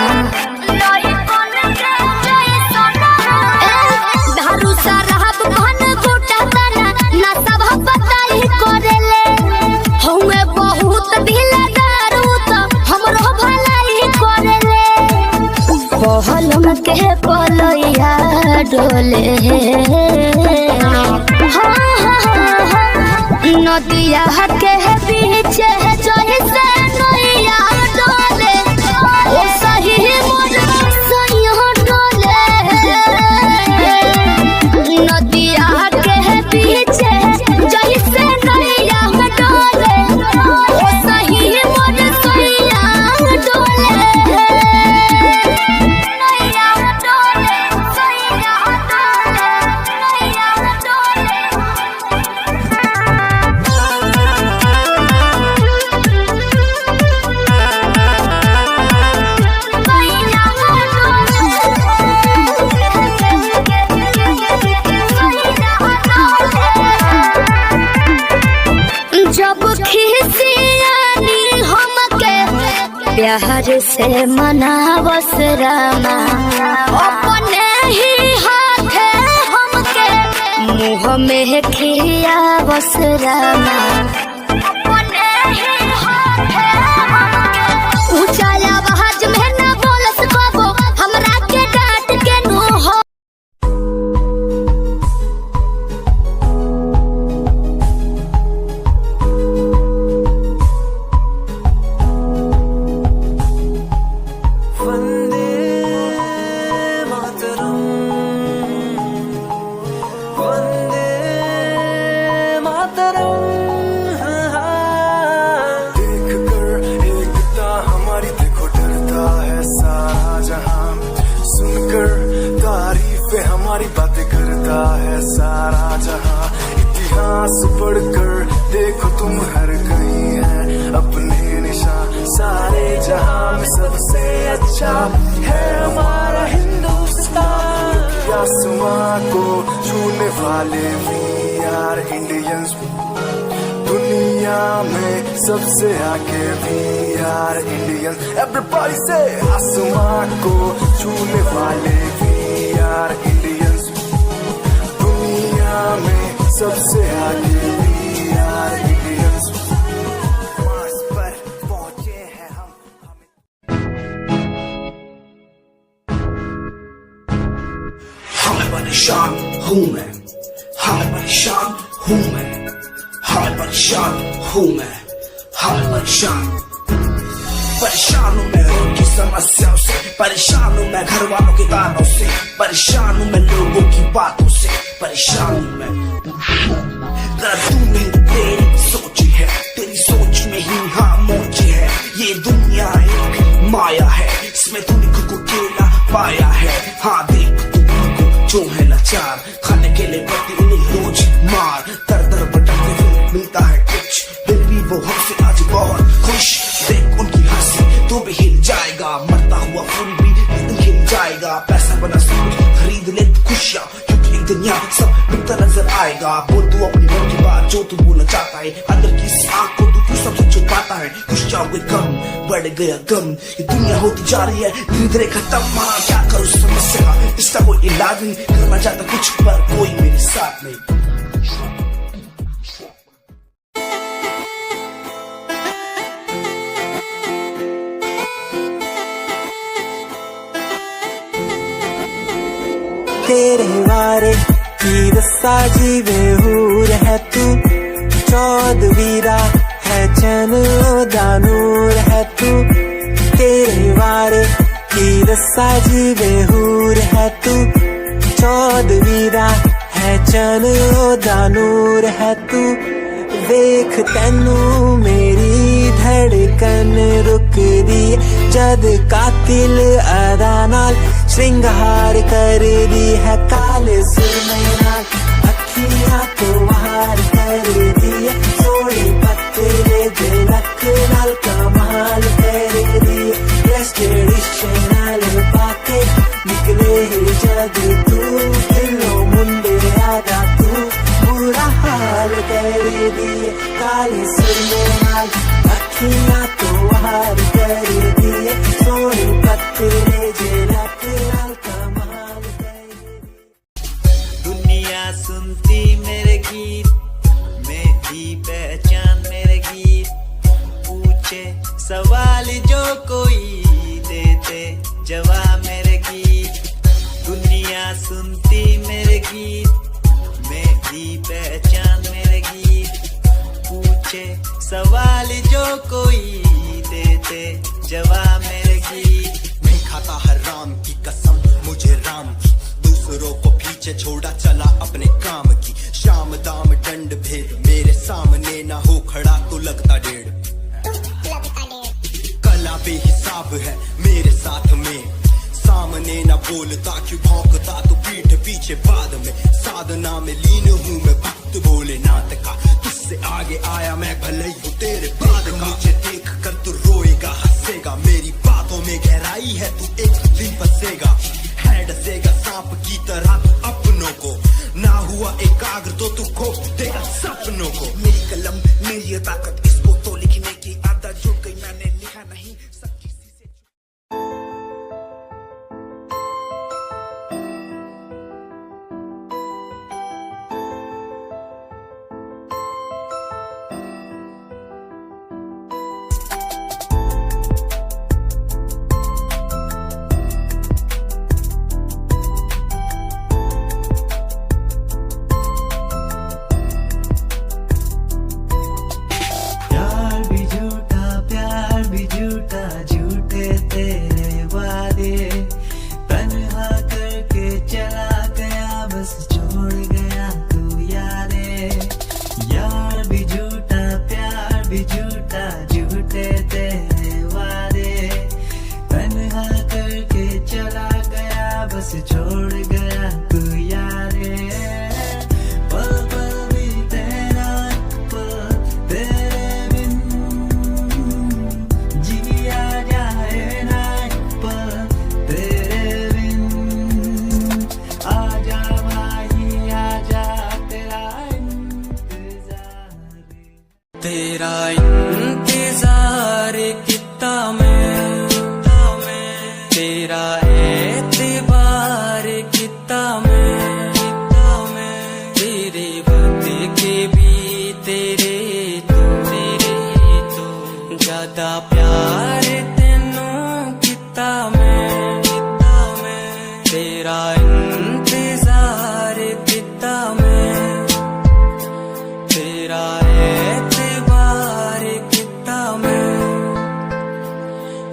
लोही कन के जैसन धारू सरहब घन गोटा तना ना सब बताई करेले हमें बहुत ढीला दारू तो हमरो भलाई करेले पहलम के पलैया डोले नदिया के पीछे जैसे नैया डोले ओ सही मोर सैया डोले नदिया के पीछे जैसे नैया डोले ओ सही मोर सैया डोले नैया डोले सैया डोले नैया डोले। जब खिसियानी हमके प्यार से मनावस रामा अपने ही हाथे हमके मुँह में खियावस रामा अपने ही हाथे हमके ऊंचा आवाज में ना बोलस कबो हमरा के डांट के नो हो। ऊंचा है हमारा हिंदुस्तान। आसमां को छूने वाले we are Indians, दुनिया में सबसे आगे we are Indians। Everybody say आसमां को छूने वाले we are Indians, दुनिया में सबसे आगे we are Indians। मार्स पर पहुंचे हैं हम। हमें परेशान हूँ मैं, हमें परेशान हूँ मैं, हमें परेशान हूँ मैं, हमें परेशान हूँ मैं उनकी समस्याओं से, परेशान हूँ मैं घर वालों के तानों से, परेशान हूँ मैं लोगों की बातों से, परेशान हूँ मैं। जरा तू नहीं तेरी सोच है, तेरी सोच में ही हाँ मोची है। ये दुनिया एक माया है, इसमें तूने खुद को अकेला पाया है। हाँ देख तू जो है लाचार, खाने के लिए पड़ती उन्हें रोज मार। दर दर भटकते फिर मिलता है कुछ, फिर भी वो हमसे आज बहुत खुश। देख उनकी हंसी तो भी हिल जाएगा, मरता हुआ फूल भी हिल जाएगा। पैसा बना सब कुछ खरीद ले खुशियाँ, क्योंकि एक दिन यहाँ सब बिकता नजर आएगा। बोल तू अपनी मन की बात जो तू बोलना चाहता है, अंदर की इस आँख को तू क्यों सबसे छुपाता है। कुछ जाओगे कम बढ़ गया गम, ये दुनिया होती जा रही है धीरे धीरे खत्म। हाँ क्या करूँ समस्या का, इसका कोई इलाज नहीं, करना चाहता कुछ पर कोई मेरे साथ नहीं। तेरे वारे की दस्सा जीवे हूर है तू, चौदवीरा है चन दानूर है तू। तेरे वारे की दस्सा जीवे हूर है तू, चौदवीरा है चन दानूर है तू। वेख तैनू मेरी धड़कन रुक दी, जद कातिल अदा नाल श्रृंगार कर दी है। काले सुरमई नाल अखियां तो वार कर दी है, सोने पत्ते दिलक नाल कमाल कर दी। यस ट्रेडिशनल पाके निकले जद तू, दिलों मुंडे आदा तू बुरा हाल कर दी। काले सुरमई नाल अखियां तो वार कर दी है, सोने पत्ते दिलक नाल कमाल कर दी। दुनिया सुनती मेरे गीत, मेरी पहचान मेरे गीत। पूछे सवाल जो कोई, देते जवाब मेरे गीत। दुनिया सुनती मेरे गीत, मेरी पहचान मेरे गीत। पूछे सवाल जो कोई, देते जवाब मेरे गीत। नहीं खाता हराम की कसम मुझे राम की, दूसरों को पीछे छोड़ा चला अपने काम की। शाम दाम दंड भेद मेरे सामने ना हो खड़ा तो लगता डेढ़। कला बेहिसाब है मेरे साथ में, सामने ना बोलता क्यों भौंकता तो पीठ पीछे बाद में। साधना में लीन हूँ मैं भक्त भोलेनाथ का, तुझसे आगे आया मैं भले ही हूँ तेरे बाद का। मुझे देख कर तू रोएगा हंसेगा, मेरी बातों में गहराई है तू एक दिन फंसेगा। है डसेगा सांप की तरह तू अपनों को, ना हुआ एकाग्र तो तू खो देगा सपनों को। मेरी कलम मेरी ताकत, इसको तो लिखने की आदत जुड़ गई, मैंने लिखा नहीं सब किसी से। तेरा इंतजार कितना मैं, तेरा एतबार कितना मैं, तेरे वक्त के भी तेरे तो ज्यादा प्यार तेनू कितना मैं, तेरा इंतजार कितना मैं, तेरा एतबार कितना मैं।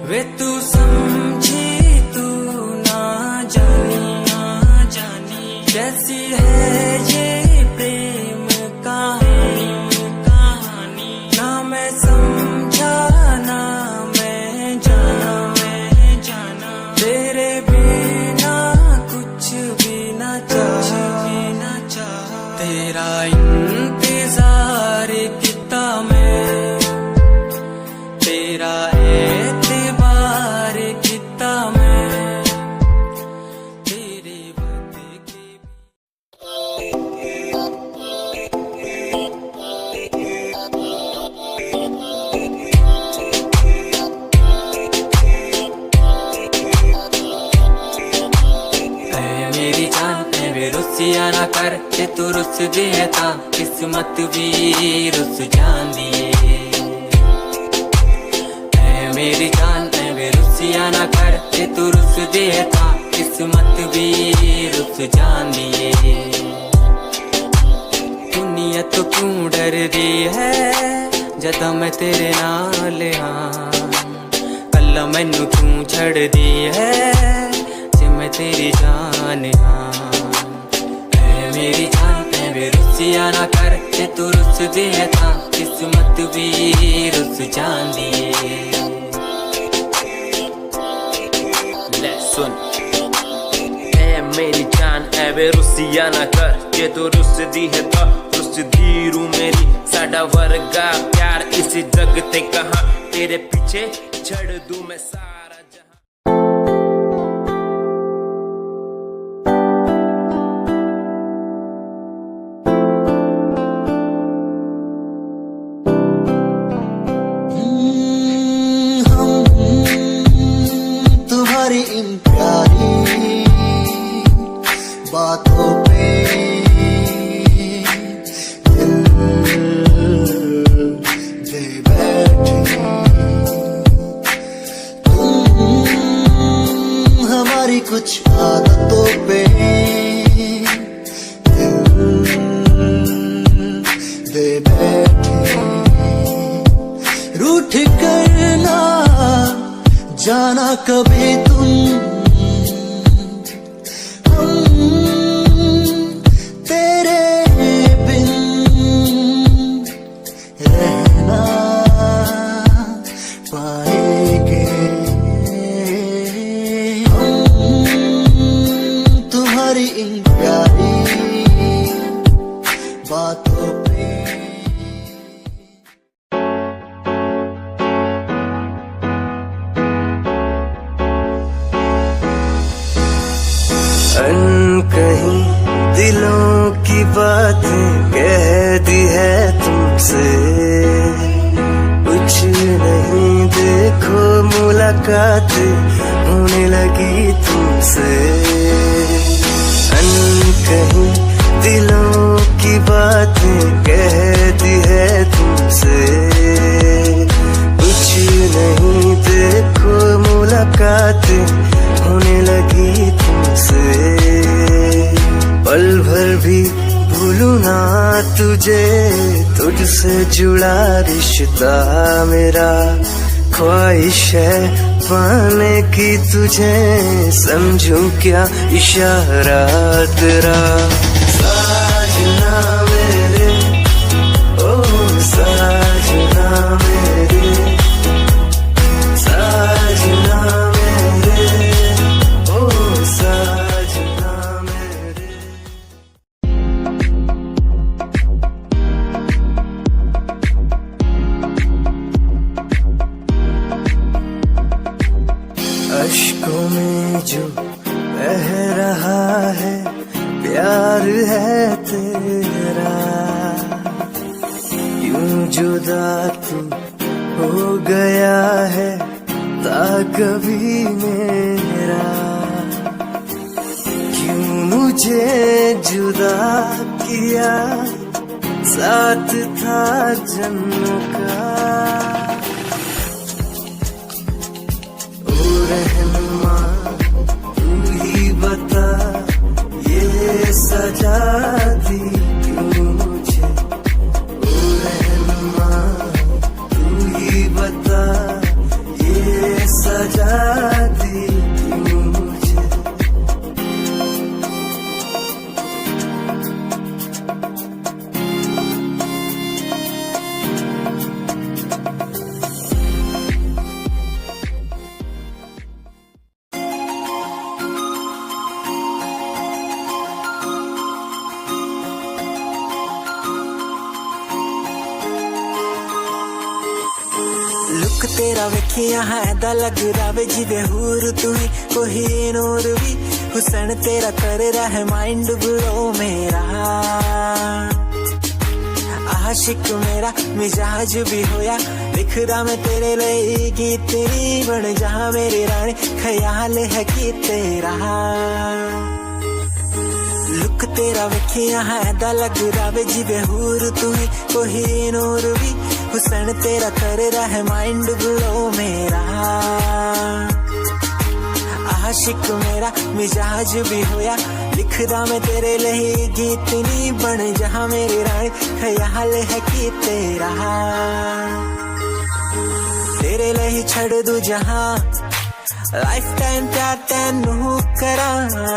वे तू समझी तू ना जानी कैसी है ये प्रेम कहानी, ना मैं समझा ना मैं जाना, तेरे बिना कुछ भी ना चाह, तेरा इंतजार कितना मैं, तेरा एतबार कितना मैं, तेरे वक्त के मेरी जान वे रुसिया ना कर जे तू रुस दिए ता किस्मत भी रुस जान दिए। मेरी जान वे रुसिया ना कर जे तू रुस दिए ता किस्मत भी रुस जान दिए। दुनिया तो क्यों डर दी है जदा मैं तेरे नाल हाँ, कल्ला मैनू तू छड़ दी है मैं तेरी जान हाँ। मेरी जान वे रुसिया ना कर जे तू रुस दिए था किस्मत भी रुस जान दिए। ले सुन मेरी जान वे रुसिया ना कर जे तू रुस दी है तो रुस दी रू मेरी, साडा वर्गा प्यार इस जग ते कहां, तेरे पीछे छड़ दूं मैं सारा इन प्यारी बातों पे दिल दे बैठे तुम, हमारी कुछ आदतों पे दिल दे बैठे, रूठ करना जाना कभी तुम, हम तेरे बिन रहना पाएंगे, हम तुम्हारी इन प्यारी बातों पे। कहीं दिलों की बातें कह दी है तुमसे, कुछ नहीं देखो मुलाकातें होने लगी तुमसे। कहीं दिलों की बातें कह दी है तुमसे, कुछ नहीं देखो मुलाकातें होने लगी तुमसे। पल भर भी भूलूं ना तुझे, तुझसे जुड़ा रिश्ता मेरा, ख्वाहिश है पाने की तुझे, समझूं क्या इशारा तेरा। साजना मेरे ओ साजना मेरे, साजना मेरे ओ साजना मेरे। अश्कों में जो बह रहा है प्यार है तेरा, यूं जुदा तू हो गया है ता कभी मेरा, क्यों मुझे जुदा किया साथ था जन्मों का। ओ रहनुमा तू ही बता ये सजा दी क्यों मुझे, ओ रहनुमा तू ही बता ये सजा दी क्यों मुझे। लुक तेरा वेखिया है दा लग रहा जिदे हूर तू ही कोई नूर भी, हुसन तेरा कर रहा है माइंड ब्लो मेरा। आशिक मेरा मिजाज भी होया लिख रहा मैं तेरे लिए गीत तेरी बन जहाँ मेरी रानी ख्याल है कि तेरा। लुक तेरा वेखिया है दा लग रहा जिदे हूर तू ही कोई नूर भी, हुसन तेरा कर रहा है माइंड ब्लो मेरा। आशिक मेरा मिजाज भी होया लिख रहा मैं तेरे लिए गीत नी बन जहाँ मेरी रानी ख्याल है कि तेरा। तेरे लिए छड़ दूं जहाँ लाइफ टाइम प्यार तैनू करा,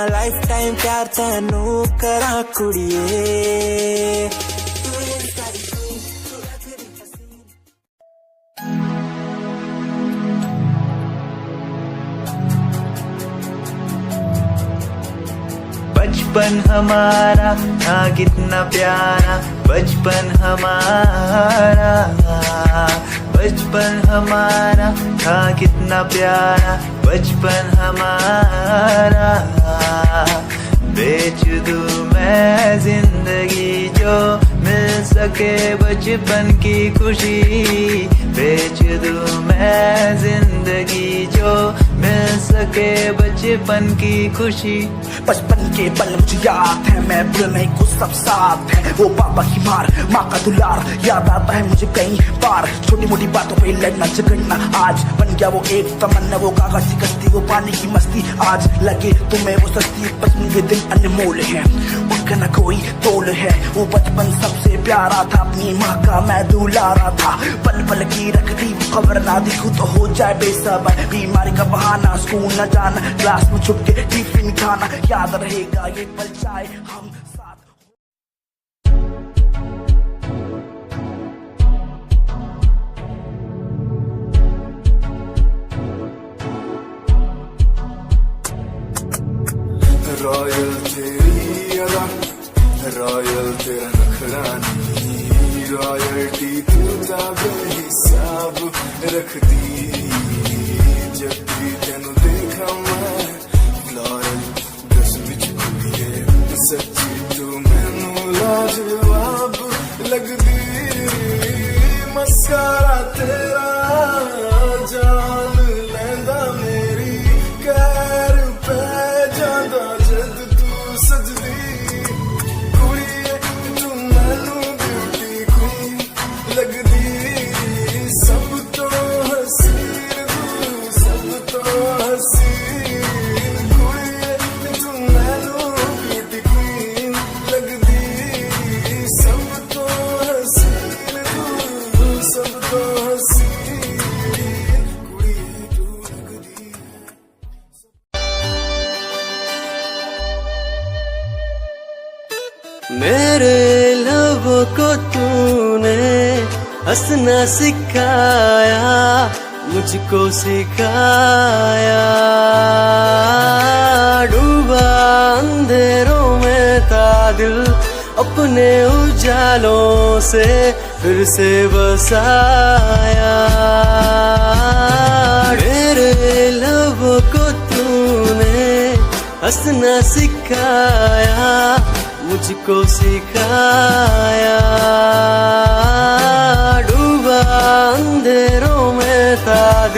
लाइफ टाइम प्यार तैनू करा कुड़िए। बचपन हमारा था कितना प्यारा, बचपन हमारा, बचपन हमारा था कितना प्यारा, बचपन हमारा। बेच दूं मैं जिंदगी जो मिल सके बचपन की खुशी, बेच दूं मैं जिंदगी जो मिल सके बचपन की खुशी। बचपन के पल मुझे याद है, मैं भूल नहीं कुछ सब साथ है, वो पापा की मार माँ का दुलार याद आता है मुझे कई बार। छोटी मोटी बातों पे लड़ना झगड़ना आज बन गया वो एक तमन्ना, वो कागज की कश्ती वो पानी की मस्ती आज लगे तुम्हें वो सस्ती। बचपन के दिन अनमोल है उनका न कोई तोल है, वो बचपन सबसे प्यारा था, अपनी माँ का मैं दुलारा था। पल पल की रखती खबर ना दिखूं तो हो जाए बेसबर, बीमारी का बहाना स्कूल न जाना, क्लास में छुप के टिफिन खाना, याद रहेगा ये पल चाहे हम साथ। रॉयल तेरी अदा, रॉयल तेरा नखरानी, रॉयल्टी तू बेहिसाब रखदी। जब भी तेनू देखा मैं फ्लोरल ड्रेस विच कुड़िए, सच्ची तू मैनू लाजवाब लगदी। मस्कारा तेरा जान लैंदा मेरी, कैर पै जांदा जद तू सजदी। कुड़िए तू मैनू ब्यूटी क्वीन लगदी, सब तो हसीन तू सब तो हसीन। कुड़िए तू मैनू ब्यूटी क्वीन लगदी, सब तो हसीन तू सब तो हसीन। कुड़िए तू लगदी मेरे लबों को तूने हंसना सिखाया, मुझको सिखाया। डूबा अंधेरों में था दिल, अपने उजालों से फिर से बसाया। मेरे लबों को तूने हंसना सिखाया, मुझको सिखाया।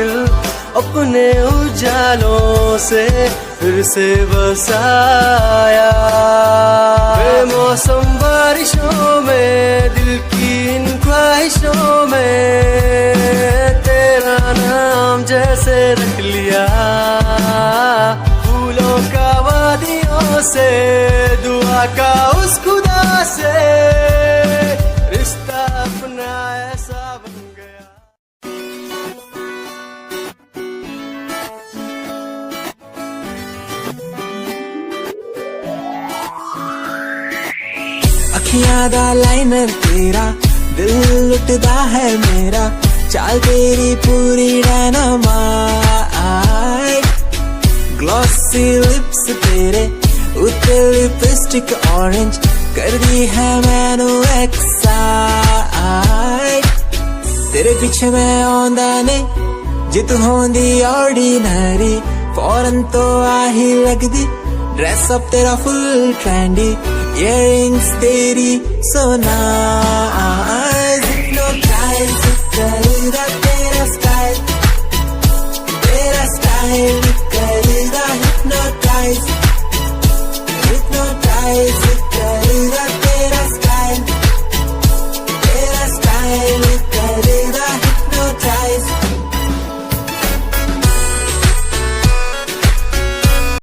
दिल अपने उजालों से फिर से बसाया। बेमौसम बारिशों में दिल की इन ख्वाहिशों में तेरा नाम जैसे रख लिया। फूलों का वादियों से दुआ का उस खुदा से रिश्ता अपना ऐसा बन गया। अखियां दा लाइनर तेरा दिल लुटदा है मेरा चाल तेरी पूरी डायनामाइट। ग्लॉसी लिप्स तेरे उत्ते लिपस्टिक ऑरेंज कर दी है मैनू एक्साइट। तेरे पीछे मैं आंदा ने जे तू होंदी ऑर्डिनरी फौरन तो आही लगदी। ड्रेस अप तेरा फुल ट्रेंडी इयररिंग्स तेरी सोना